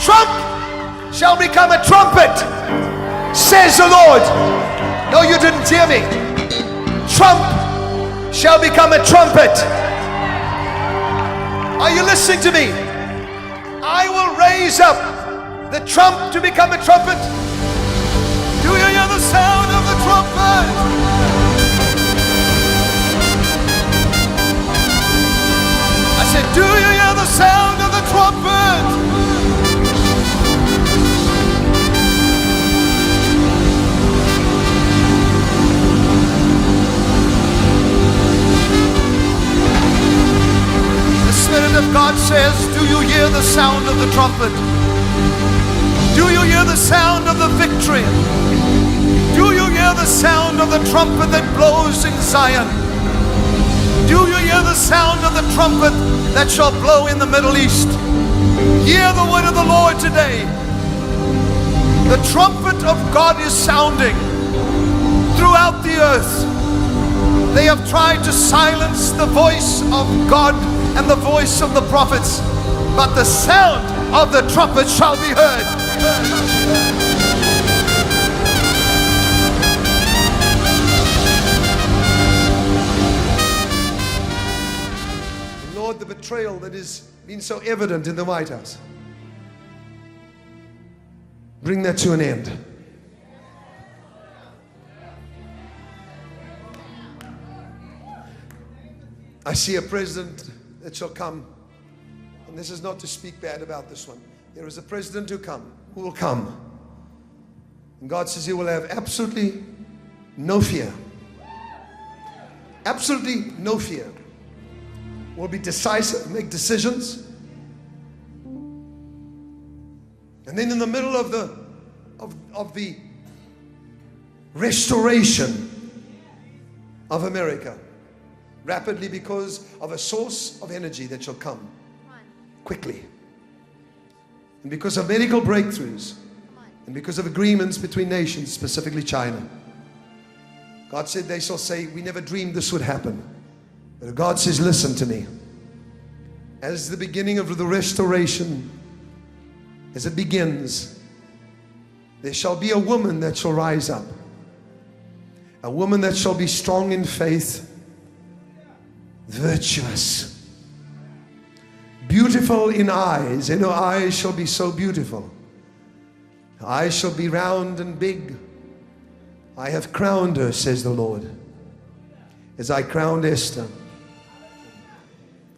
Trump shall become a trumpet, says the Lord. No, you didn't hear me. Trump shall become a trumpet. Are you listening to me? I will raise up the trump to become a trumpet. Do you hear the sound of the trumpet? I said, do you hear the sound of the trumpet? Spirit of God says, do you hear the sound of the trumpet? Do you hear the sound of the victory? Do you hear the sound of the trumpet that blows in Zion? Do you hear the sound of the trumpet that shall blow in the Middle East? Hear the word of the Lord today. The trumpet of God is sounding throughout the earth. They have tried to silence the voice of God and the voice of the prophets, but the sound of the trumpet shall be heard. Lord, the betrayal that has been so evident in the White House, bring that to an end. I see a president that shall come, and this is not to speak bad about this one. There is a president who will come, and God says he will have absolutely no fear. Absolutely no fear. Will be decisive, make decisions, and then in the middle of the restoration of America, rapidly, because of a source of energy that shall come quickly, and because of medical breakthroughs, and because of agreements between nations, specifically China. God said they shall say, we never dreamed this would happen. But God says, listen to me. As the beginning of the restoration, as it begins, there shall be a woman that shall rise up, a woman that shall be strong in faith, virtuous, beautiful in eyes, and her eyes shall be so beautiful. Her eyes shall be round and big. I have crowned her, says the Lord, as I crowned Esther.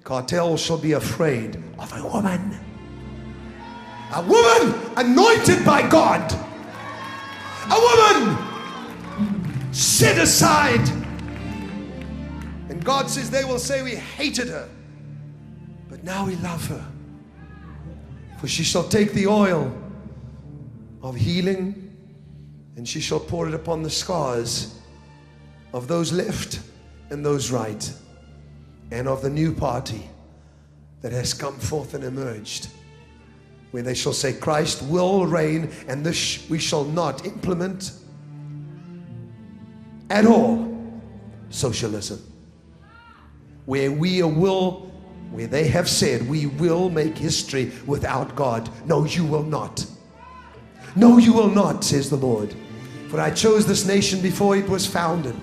Cartel shall be afraid of a woman anointed by God, a woman set aside. And God says they will say, we hated her, but now we love her. For she shall take the oil of healing, and she shall pour it upon the scars of those left and those right, and of the new party that has come forth and emerged, where they shall say, Christ will reign, and this we shall not implement at all socialism. Where they have said, we will make history without God. No, you will not. No, you will not, says the Lord. For I chose this nation before it was founded.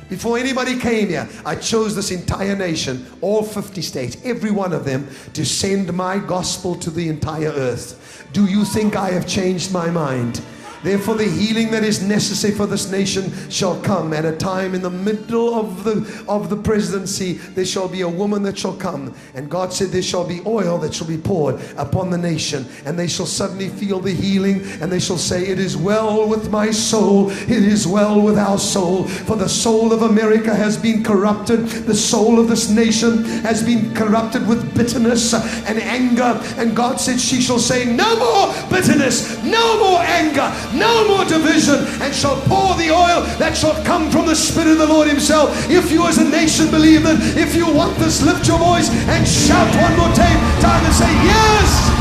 Before anybody came here, I chose this entire nation, all 50 states, every one of them, to send my gospel to the entire earth. Do you think I have changed my mind? Therefore, the healing that is necessary for this nation shall come at a time in the middle of the presidency. There shall be a woman that shall come, and God said there shall be oil that shall be poured upon the nation, and they shall suddenly feel the healing, and they shall say, it is well with my soul, it is well with our soul. For the soul of America has been corrupted, the soul of this nation has been corrupted with bitterness and anger. And God said she shall say, no more bitterness, no more anger, no more division, and shall pour the oil that shall come from the Spirit of the Lord himself. If you as a nation believe it, if you want this, lift your voice and shout one more time and say, yes!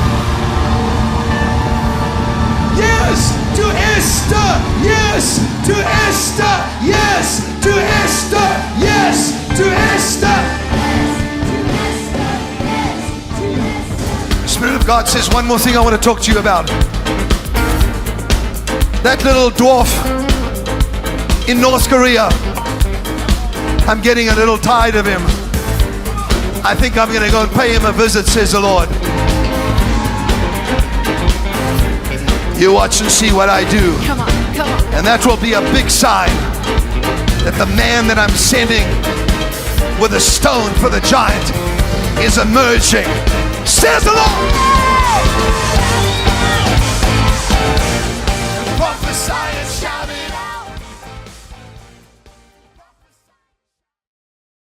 Yes to Esther! Yes to Esther! Yes to Esther! Yes to Esther! Spirit of God says, one more thing I want to talk to you about. That little dwarf in North Korea, I'm getting a little tired of him. I think I'm going to go and pay him a visit, says the Lord. You watch and see what I do. Come on, come on. And that will be a big sign that the man that I'm sending with a stone for the giant is emerging, says the Lord. Prophesy.